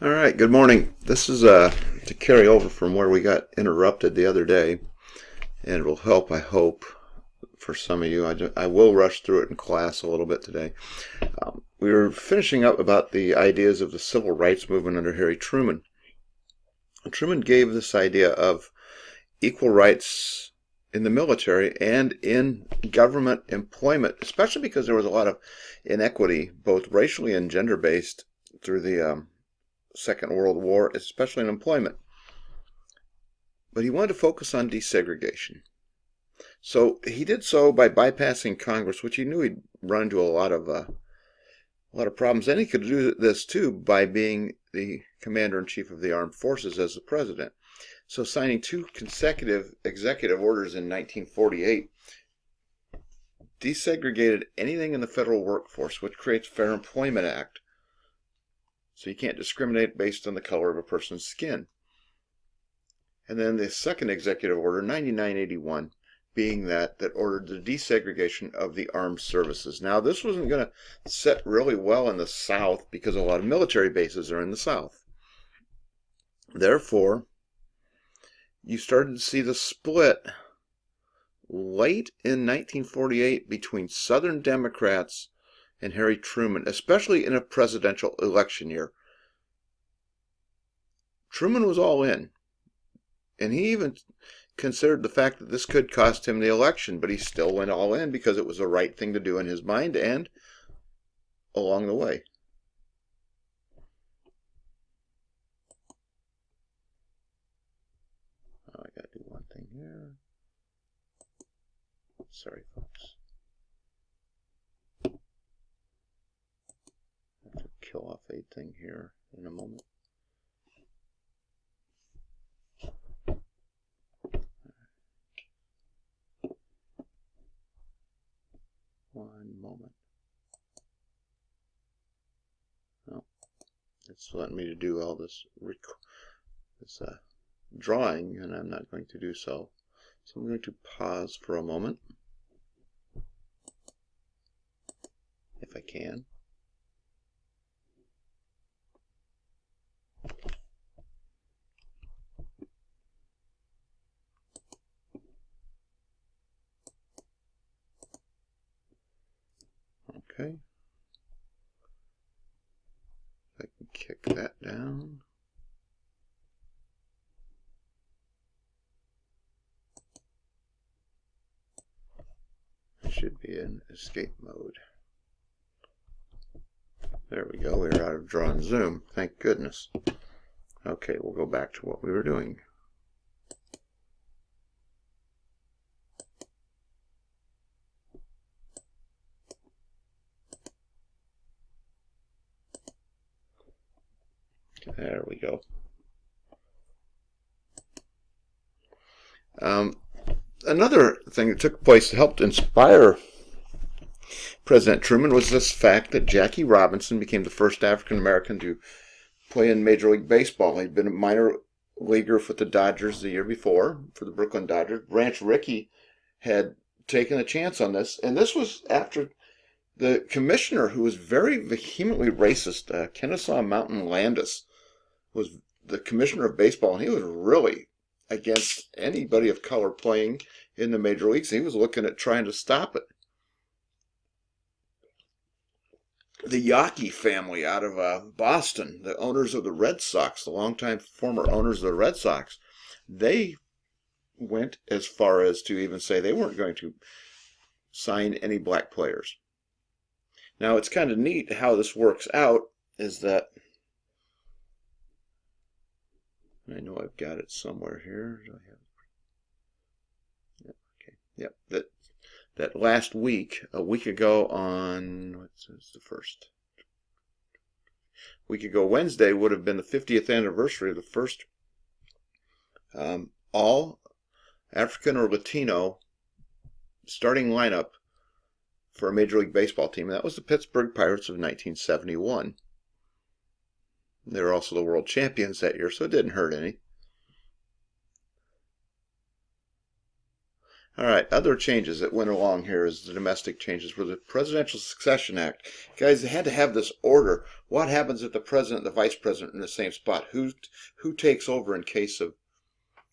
All right, good morning. This is to carry over from where we got interrupted the other day, and it will help, I hope, for some of you. I will rush through it in class a little bit today. We were finishing up about the ideas of the civil rights movement under Harry Truman. Truman gave this idea of equal rights in the military and in government employment, especially because there was a lot of inequity, both racially and gender-based, through the Second World War, especially in employment. But he wanted to focus on desegregation. So he did so by bypassing Congress, which he knew he'd run into a lot of problems. And he could do this too by being the commander-in-chief of the armed forces as the president. So signing two consecutive executive orders in 1948 desegregated anything in the federal workforce, which creates Fair Employment Act. So you can't discriminate based on the color of a person's skin. And then the second executive order, 9981, being that ordered the desegregation of the armed services. Now, this wasn't going to set really well in the South because a lot of military bases are in the South. Therefore, you started to see the split late in 1948 between Southern Democrats and Harry Truman, especially in a presidential election year. Truman was all in, and he even considered the fact that this could cost him the election, but he still went all in because it was the right thing to do in his mind and along the way. Oh, I gotta do one thing here. Sorry, folks. I have to kill off a thing here in a moment. One moment. Oh, it's letting me to do all this drawing, and I'm not going to do so. So I'm going to pause for a moment, if I can. Okay. I can kick that down. I should be in escape mode. There we go. We're out of draw and zoom. Thank goodness. Okay, we'll go back to what we were doing. There we go. Another thing that took place that helped inspire President Truman was this fact that Jackie Robinson became the first African American to play in Major League Baseball. He'd been a minor leaguer for the Dodgers the year before, for the Brooklyn Dodgers. Branch Rickey had taken a chance on this, and this was after the commissioner, who was very vehemently racist, Kennesaw Mountain Landis, was the commissioner of baseball, and he was really against anybody of color playing in the major leagues. He was looking at trying to stop it. The Yawkey family out of Boston, the owners of the Red Sox, the longtime former owners of the Red Sox, they went as far as to even say they weren't going to sign any black players. Now, it's kind of neat how this works out, is that I know I've got it somewhere here. Do I have? Yeah, okay. Yep. That last week, a week ago on what's the first? Week ago Wednesday would have been the 50th anniversary of the first all African or Latino starting lineup for a Major League Baseball team. And that was the Pittsburgh Pirates of 1971. They were also the world champions that year, so it didn't hurt any. All right, other changes that went along here is the domestic changes were the Presidential Succession Act. Guys, they had to have this order. What happens if the president and the vice president are in the same spot? Who takes over in case of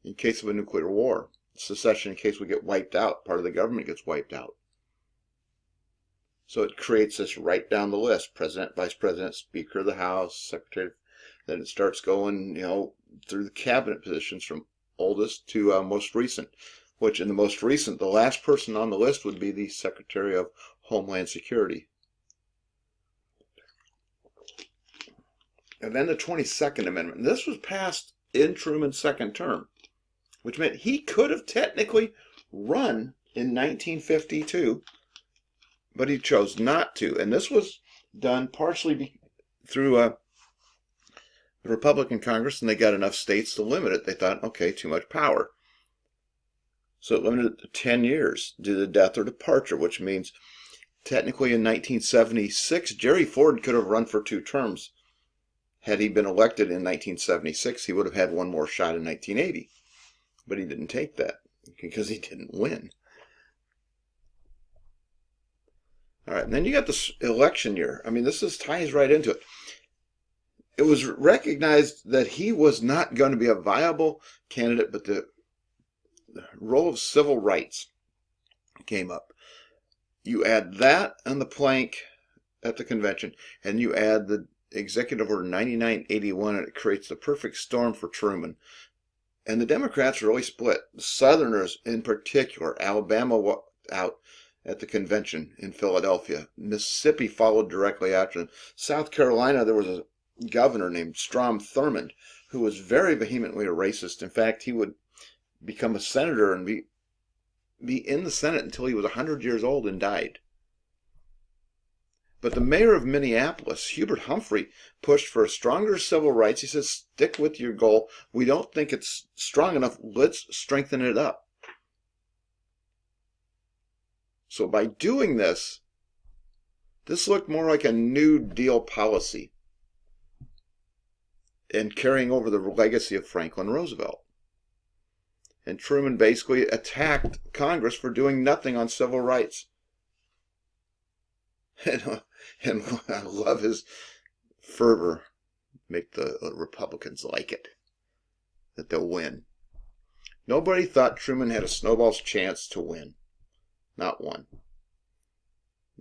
a nuclear war? Secession in case we get wiped out, part of the government gets wiped out. So it creates this right down the list: president, vice president, speaker of the House, secretary. Then it starts going, through the cabinet positions from oldest to most recent. Which in the most recent, the last person on the list would be the Secretary of Homeland Security. And then the 22nd Amendment. This was passed in Truman's second term, which meant he could have technically run in 1952, but he chose not to. And this was done partially through the Republican Congress, and they got enough states to limit it. They thought, okay, too much power. So it limited it to 10 years due to death or departure, which means technically in 1976, Jerry Ford could have run for 2 terms. Had he been elected in 1976, he would have had one more shot in 1980. But he didn't take that because he didn't win. All right, and then you got this election year. I mean, this ties right into it. It was recognized that he was not going to be a viable candidate, but the role of civil rights came up. You add that on the plank at the convention, and you add the Executive Order 9981, and it creates the perfect storm for Truman. And the Democrats really split. The Southerners, in particular, Alabama walked out at the convention in Philadelphia. Mississippi followed directly after them. South Carolina, there was a governor named Strom Thurmond who was very vehemently a racist. In fact, he would become a senator and be in the Senate until he was 100 years old and died. But the mayor of Minneapolis, Hubert Humphrey, pushed for stronger civil rights. He says, stick with your goal. We don't think it's strong enough. Let's strengthen it up. So by doing this looked more like a New Deal policy and carrying over the legacy of Franklin Roosevelt. And Truman basically attacked Congress for doing nothing on civil rights. And I love his fervor. Make the Republicans like it, that they'll win. Nobody thought Truman had a snowball's chance to win. Not one.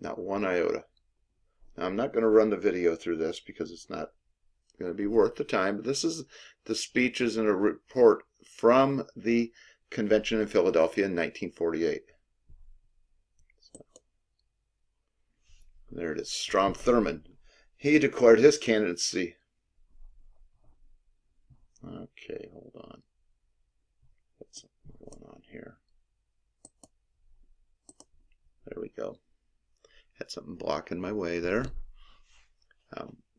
Not one iota. Now, I'm not going to run the video through this because it's not going to be worth the time. But this is the speeches and a report from the convention in Philadelphia in 1948. There it is, Strom Thurmond. He declared his candidacy. Okay, hold on. What's going on here? There we go. Had something blocking my way there.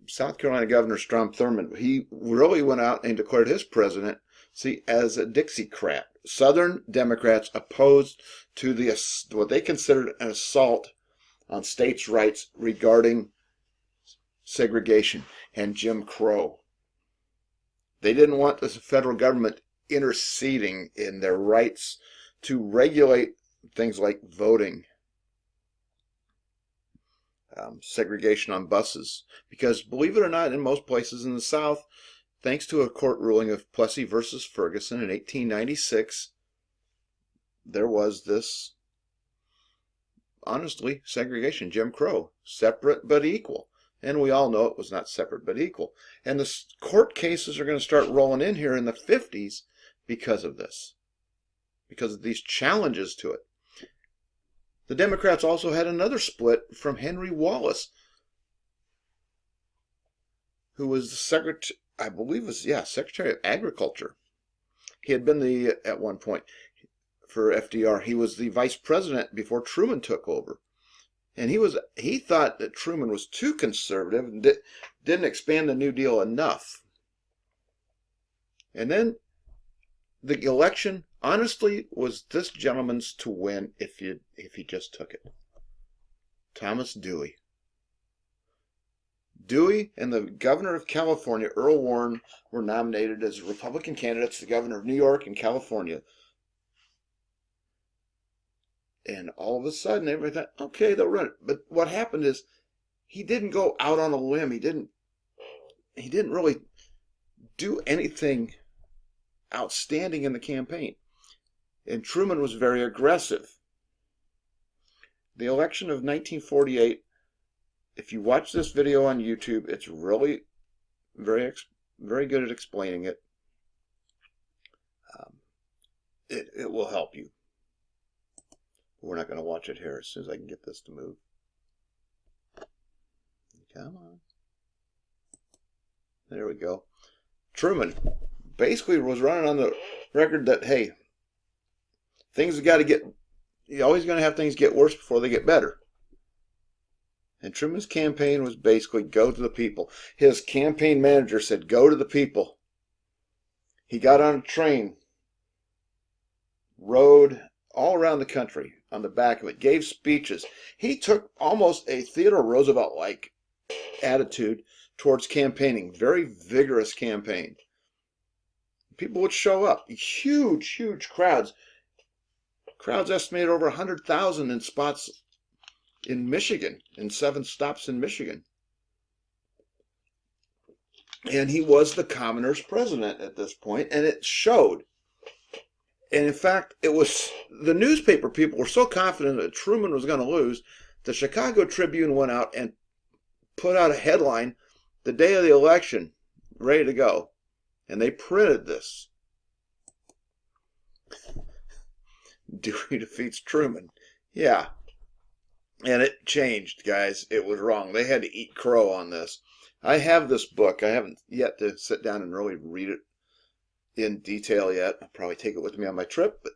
South Carolina Governor Strom Thurmond, he really went out and declared his presidency as a Dixiecrat. Southern Democrats opposed to what they considered an assault on states' rights regarding segregation and Jim Crow. They didn't want the federal government interceding in their rights to regulate things like voting, segregation on buses. Because, believe it or not, in most places in the South, thanks to a court ruling of Plessy versus Ferguson in 1896, there was this, honestly, segregation, Jim Crow, separate but equal. And we all know it was not separate but equal. And the court cases are going to start rolling in here in the 50s because of this, because of these challenges to it. The Democrats also had another split from Henry Wallace, who was the Secretary, I believe was, Secretary of Agriculture. He had been at one point, for FDR, he was the vice president before Truman took over. And he thought that Truman was too conservative and didn't expand the New Deal enough. And then the election, honestly, was this gentleman's to win if he just took it. Thomas Dewey. Dewey and the governor of California, Earl Warren, were nominated as Republican candidates, the governor of New York and California. And all of a sudden, everybody thought, okay, they'll run it. But what happened is he didn't go out on a limb. He didn't really do anything outstanding in the campaign. And Truman was very aggressive. The election of 1948, if you watch this video on YouTube, it's really very good at explaining it. It will help you. We're not going to watch it here as soon as I can get this to move. Come on. There we go. Truman basically was running on the record that, hey, things have got to get, you're always going to have things get worse before they get better. And Truman's campaign was basically go to the people. His campaign manager said, go to the people. He got on a train, rode all around the country on the back of it, gave speeches. He took almost a Theodore Roosevelt-like attitude towards campaigning. Very vigorous campaign. People would show up. Huge crowds. Crowds estimated over 100,000 in spots in Michigan, in 7 stops in Michigan. And he was the commoners' president at this point, and it showed. And in fact, it was the newspaper people were so confident that Truman was going to lose, the Chicago Tribune went out and put out a headline the day of the election, ready to go. And they printed this. Dewey defeats Truman. Yeah. And it changed, guys. It was wrong. They had to eat crow on this. I have this book. I haven't yet to sit down and really read it in detail yet. I'll probably take it with me on my trip, but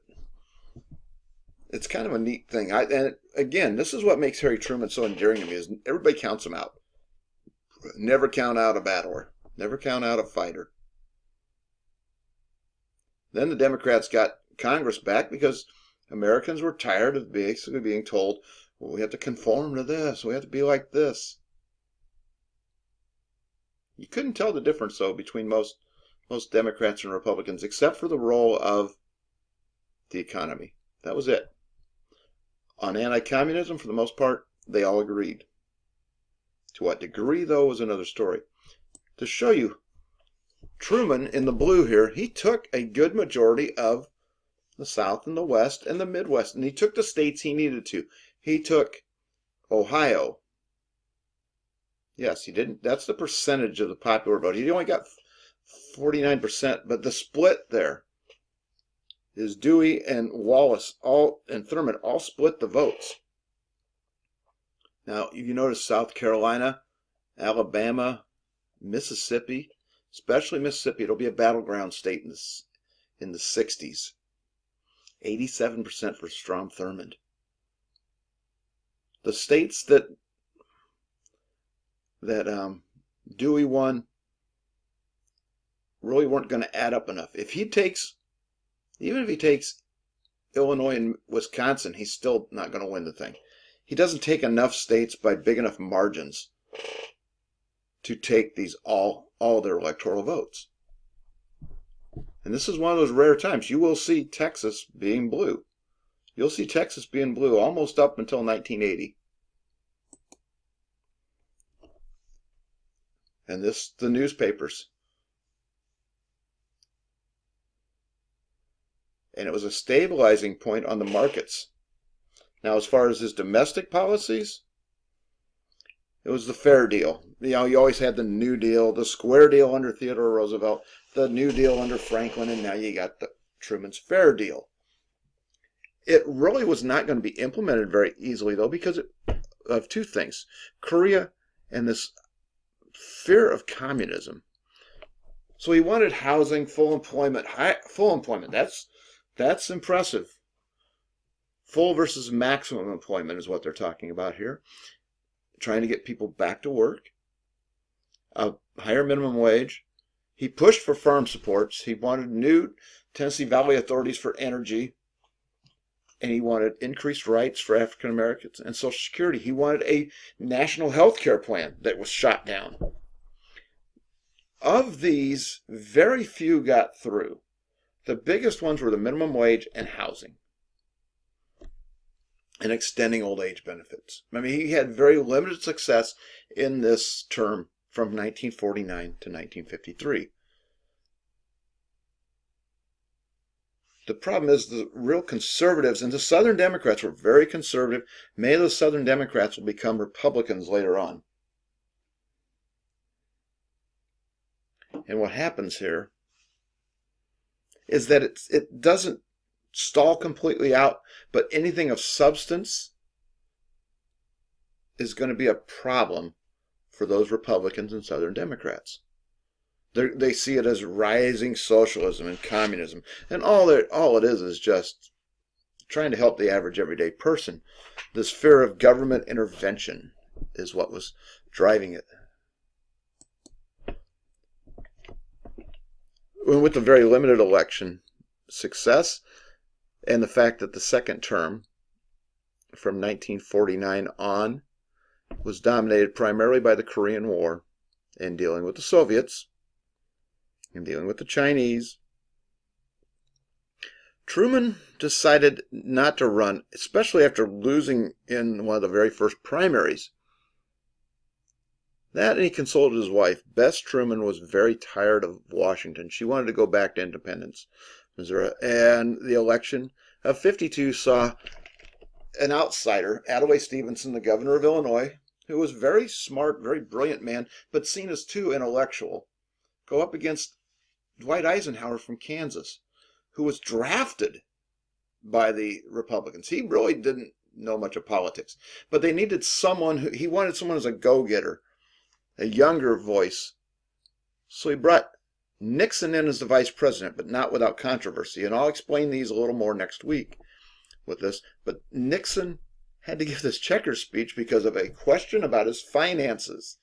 it's kind of a neat thing. And again, this is what makes Harry Truman so endearing to me, is everybody counts him out. Never count out a battler. Never count out a fighter. Then the Democrats got Congress back because Americans were tired of basically being told, well, we have to conform to this. We have to be like this. You couldn't tell the difference, though, between most Democrats and Republicans, except for the role of the economy. That was it. On anti-communism, for the most part, they all agreed. To what degree, though, was another story. To show you, Truman, in the blue here, he took a good majority of the South and the West and the Midwest, and he took the states he needed to. He took Ohio. Yes, he didn't. That's the percentage of the popular vote. He only got 49%, but the split there is Dewey and Wallace and Thurman all split the votes. Now, if you notice South Carolina, Alabama, Mississippi, especially Mississippi, it'll be a battleground state in the 60s. 87% for Strom Thurmond. The states that Dewey won really weren't going to add up enough. Even if he takes Illinois and Wisconsin, he's still not going to win the thing. He doesn't take enough states by big enough margins to take these all their electoral votes. And this is one of those rare times. You will see Texas being blue. You'll see Texas being blue almost up until 1980. And the newspapers. And it was a stabilizing point on the markets. Now, as far as his domestic policies, it was the fair deal. You know, you always had the New Deal, the Square Deal under Theodore Roosevelt, the New Deal under Franklin, and now you got the Truman's Fair Deal. It really was not going to be implemented very easily, though, because of two things. Korea and this fear of communism. So he wanted housing, full employment. Full employment, that's impressive. Full versus maximum employment is what they're talking about here. Trying to get people back to work. A higher minimum wage. He pushed for farm supports. He wanted new Tennessee Valley authorities for energy. And he wanted increased rights for African Americans and Social Security. He wanted a national health care plan that was shot down. Of these, very few got through. The biggest ones were the minimum wage and housing. and extending old age benefits. I mean, he had very limited success in this term from 1949 to 1953. The problem is the real conservatives, and the Southern Democrats were very conservative. Many of those Southern Democrats will become Republicans later on. And what happens here is that it doesn't stall completely out, but anything of substance is going to be a problem for those Republicans and Southern Democrats. They see it as rising socialism and communism, and all it is just trying to help the average everyday person. This fear of government intervention is what was driving it. With the very limited election success and the fact that the second term from 1949 on was dominated primarily by the Korean War and dealing with the Soviets and dealing with the Chinese, Truman decided not to run, especially after losing in one of the very first primaries. That, and he consulted his wife. Bess Truman was very tired of Washington. She wanted to go back to Independence, Missouri. And the election of 52 saw an outsider, Adlai Stevenson, the governor of Illinois, who was very smart, very brilliant man, but seen as too intellectual, go up against Dwight Eisenhower from Kansas, who was drafted by the Republicans. He really didn't know much of politics, but they needed someone he wanted someone as a go-getter, a younger voice. So he brought Nixon in as the vice president, but not without controversy. And I'll explain these a little more next week with this. But Nixon had to give this checker speech because of a question about his finances.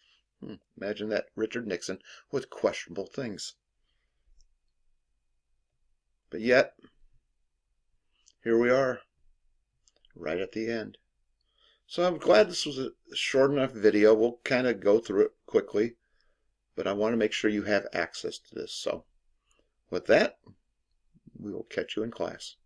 Imagine that, Richard Nixon with questionable things. But yet, here we are, right at the end. So I'm glad this was a short enough video. We'll kind of go through it quickly, but I want to make sure you have access to this. So with that, we will catch you in class.